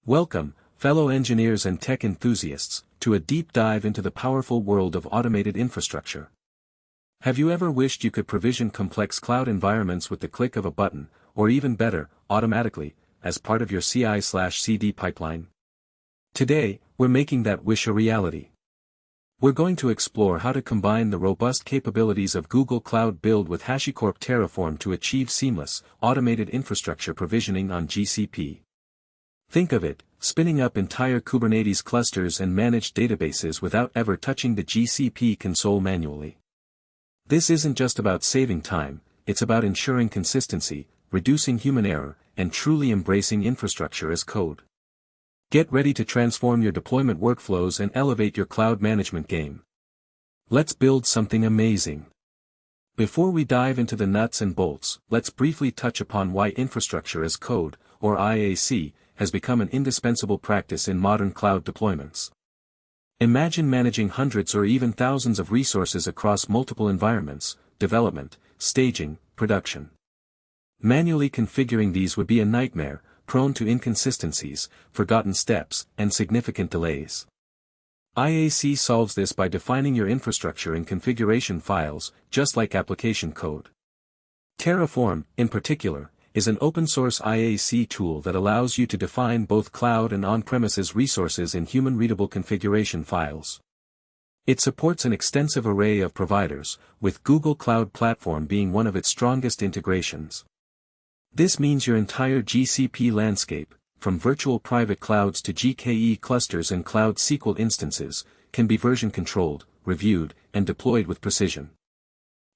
Welcome, fellow engineers and tech enthusiasts, to a deep dive into the powerful world of automated infrastructure. Have you ever wished you could provision complex cloud environments with the click of a button, or even better, automatically, as part of your CI/CD pipeline? Today, we're making that wish a reality. We're going to explore how to combine the robust capabilities of Google Cloud Build with HashiCorp Terraform to achieve seamless, automated infrastructure provisioning on GCP. Think of it, spinning up entire Kubernetes clusters and managed databases without ever touching the GCP console manually. This isn't just about saving time, it's about ensuring consistency, reducing human error, and truly embracing infrastructure as code. Get ready to transform your deployment workflows and elevate your cloud management game. Let's build something amazing. Before we dive into the nuts and bolts, let's briefly touch upon why infrastructure as code, or IAC, has become an indispensable practice in modern cloud deployments. Imagine managing hundreds or even thousands of resources across multiple environments: development, staging, production. Manually configuring these would be a nightmare, prone to inconsistencies, forgotten steps, and significant delays. IAC solves this by defining your infrastructure in configuration files, just like application code. Terraform, in particular, is an open-source IAC tool that allows you to define both cloud and on-premises resources in human-readable configuration files. It supports an extensive array of providers, with Google Cloud Platform being one of its strongest integrations. This means your entire GCP landscape, from virtual private clouds to GKE clusters and Cloud SQL instances, can be version-controlled, reviewed, and deployed with precision.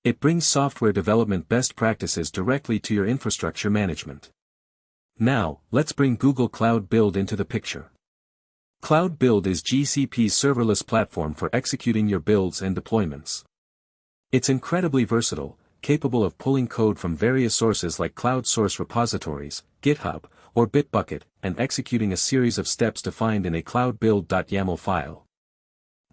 It brings software development best practices directly to your infrastructure management. Now, let's bring Google Cloud Build into the picture. Cloud Build is GCP's serverless platform for executing your builds and deployments. It's incredibly versatile, capable of pulling code from various sources like cloud source repositories, GitHub, or Bitbucket, and executing a series of steps defined in a cloudbuild.yaml file.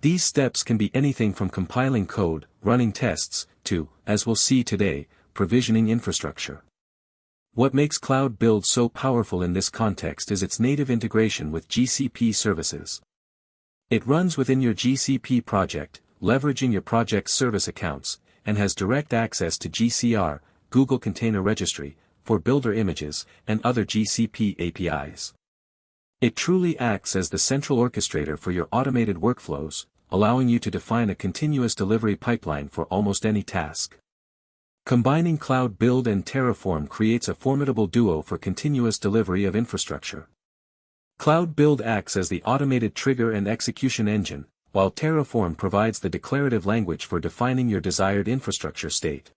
These steps can be anything from compiling code, running tests, to, as we'll see today, provisioning infrastructure. What makes Cloud Build so powerful in this context is its native integration with GCP services. It runs within your GCP project, leveraging your project's service accounts, and has direct access to GCR, Google Container Registry, for builder images, and other GCP APIs. It truly acts as the central orchestrator for your automated workflows, allowing you to define a continuous delivery pipeline for almost any task. Combining Cloud Build and Terraform creates a formidable duo for continuous delivery of infrastructure. Cloud Build acts as the automated trigger and execution engine, while Terraform provides the declarative language for defining your desired infrastructure state.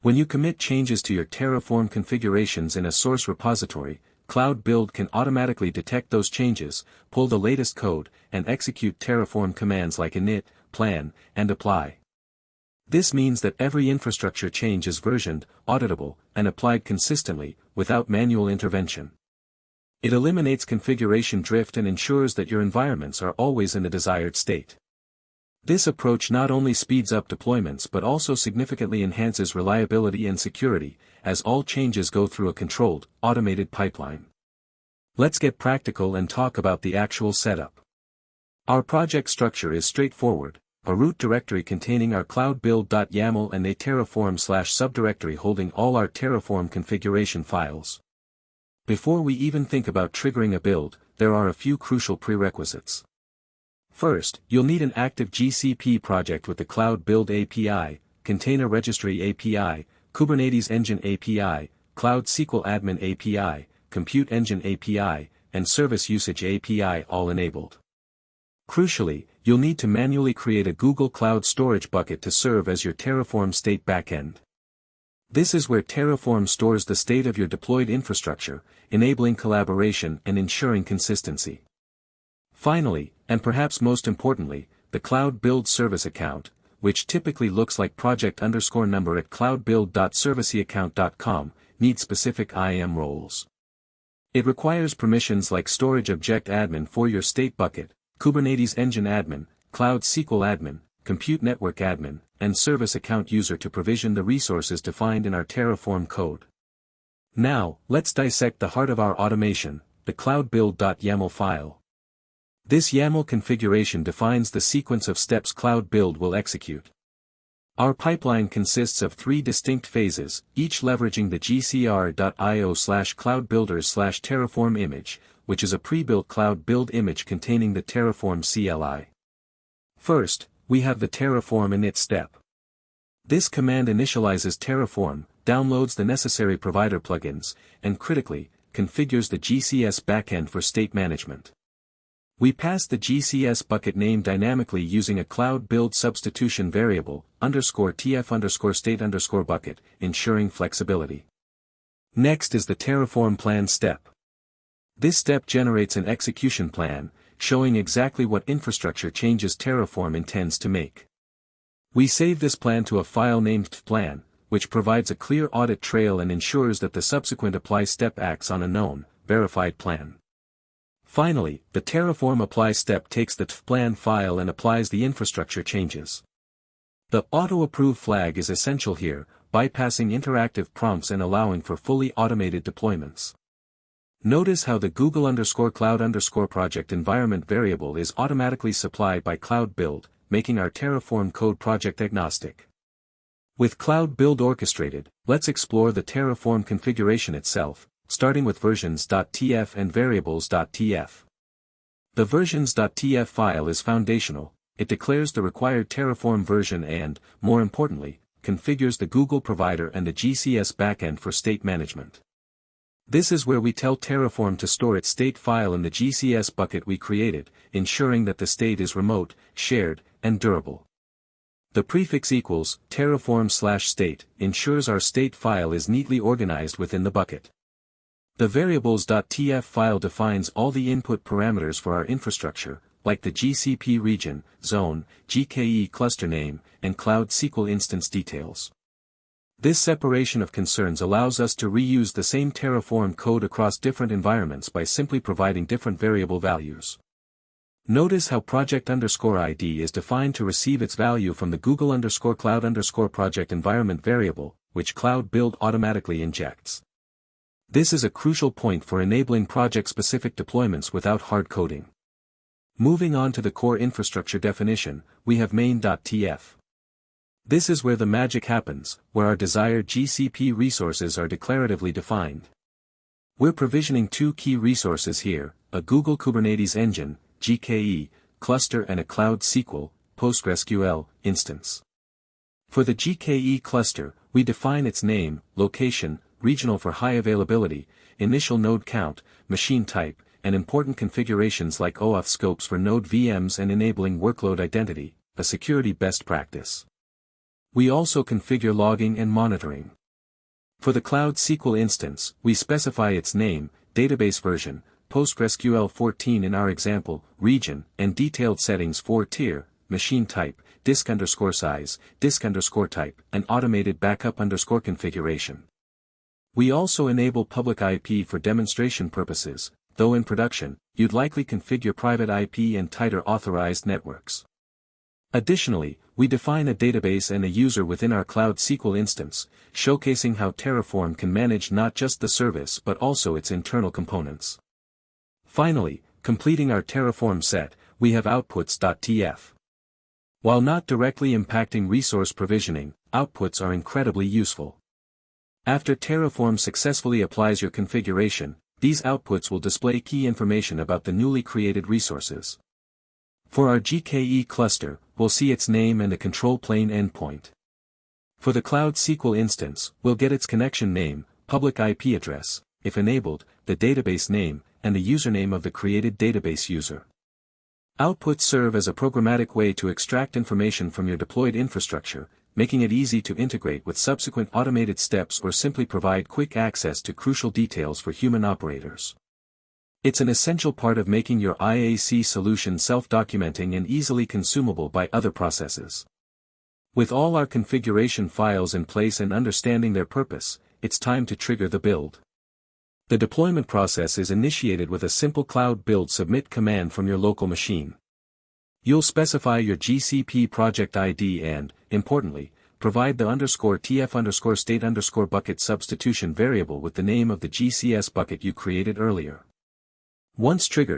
When you commit changes to your Terraform configurations in a source repository, Cloud Build can automatically detect those changes, pull the latest code, and execute Terraform commands like init, plan, and apply. This means that every infrastructure change is versioned, auditable, and applied consistently, without manual intervention. It eliminates configuration drift and ensures that your environments are always in the desired state. This approach not only speeds up deployments but also significantly enhances reliability and security, as all changes go through a controlled, automated pipeline. Let's get practical and talk about the actual setup. Our project structure is straightforward: a root directory containing our cloudbuild.yaml and a Terraform/subdirectory holding all our Terraform configuration files. Before we even think about triggering a build, there are a few crucial prerequisites. First, you'll need an active GCP project with the Cloud Build API, Container Registry API, Kubernetes Engine API, Cloud SQL Admin API, Compute Engine API, and Service Usage API all enabled. Crucially, you'll need to manually create a Google Cloud Storage bucket to serve as your Terraform state backend. This is where Terraform stores the state of your deployed infrastructure, enabling collaboration and ensuring consistency. Finally, and perhaps most importantly, the Cloud Build service account, which typically looks like project_number at cloudbuild.serviceaccount.com, needs specific IAM roles. It requires permissions like Storage Object Admin for your state bucket, Kubernetes Engine Admin, Cloud SQL Admin, Compute Network Admin, and Service Account User to provision the resources defined in our Terraform code. Now, let's dissect the heart of our automation: the cloudbuild.yaml file. This YAML configuration defines the sequence of steps Cloud Build will execute. Our pipeline consists of 3 distinct phases, each leveraging the gcr.io/cloudbuilders/terraform image, which is a pre-built Cloud Build image containing the Terraform CLI. First, we have the Terraform init step. This command initializes Terraform, downloads the necessary provider plugins, and critically, configures the GCS backend for state management. We pass the GCS bucket name dynamically using a cloud build substitution variable, _tf_state_bucket, ensuring flexibility. Next is the Terraform plan step. This step generates an execution plan, showing exactly what infrastructure changes Terraform intends to make. We save this plan to a file named plan, which provides a clear audit trail and ensures that the subsequent apply step acts on a known, verified plan. Finally, the Terraform apply step takes the plan file and applies the infrastructure changes. The auto-approve flag is essential here, bypassing interactive prompts and allowing for fully automated deployments. Notice how the Google_Cloud_project environment variable is automatically supplied by Cloud Build, making our Terraform code project agnostic. With Cloud Build orchestrated, let's explore the Terraform configuration itself, starting with versions.tf and variables.tf. The versions.tf file is foundational. It declares the required Terraform version and, more importantly, configures the Google provider and the GCS backend for state management. This is where we tell Terraform to store its state file in the GCS bucket we created, ensuring that the state is remote, shared, and durable. The prefix equals terraform/state ensures our state file is neatly organized within the bucket. The variables.tf file defines all the input parameters for our infrastructure, like the GCP region, zone, GKE cluster name, and Cloud SQL instance details. This separation of concerns allows us to reuse the same Terraform code across different environments by simply providing different variable values. Notice how project_ID is defined to receive its value from the Google_Cloud_project environment variable, which Cloud Build automatically injects. This is a crucial point for enabling project-specific deployments without hard coding. Moving on to the core infrastructure definition, we have main.tf. This is where the magic happens, where our desired GCP resources are declaratively defined. We're provisioning 2 key resources here, a Google Kubernetes Engine, GKE, cluster and a Cloud SQL, PostgreSQL, instance. For the GKE cluster, we define its name, location, regional for high availability, initial node count, machine type, and important configurations like OAuth scopes for node VMs and enabling workload identity, a security best practice. We also configure logging and monitoring. For the Cloud SQL instance, we specify its name, database version, PostgreSQL 14 in our example, region, and detailed settings for tier, machine type, disk_size, disk_type, and automated backup_configuration. We also enable public IP for demonstration purposes, though in production, you'd likely configure private IP and tighter authorized networks. Additionally, we define a database and a user within our Cloud SQL instance, showcasing how Terraform can manage not just the service but also its internal components. Finally, completing our Terraform set, we have outputs.tf. While not directly impacting resource provisioning, outputs are incredibly useful. After Terraform successfully applies your configuration, these outputs will display key information about the newly created resources. For our GKE cluster, we'll see its name and a control plane endpoint. For the Cloud SQL instance, we'll get its connection name, public IP address, if enabled, the database name, and the username of the created database user. Outputs serve as a programmatic way to extract information from your deployed infrastructure, making it easy to integrate with subsequent automated steps or simply provide quick access to crucial details for human operators. It's an essential part of making your IAC solution self-documenting and easily consumable by other processes. With all our configuration files in place and understanding their purpose, it's time to trigger the build. The deployment process is initiated with a simple Cloud Build submit command from your local machine. You'll specify your GCP project ID and, importantly, provide the _tf_state_bucket substitution variable with the name of the GCS bucket you created earlier. Once triggered,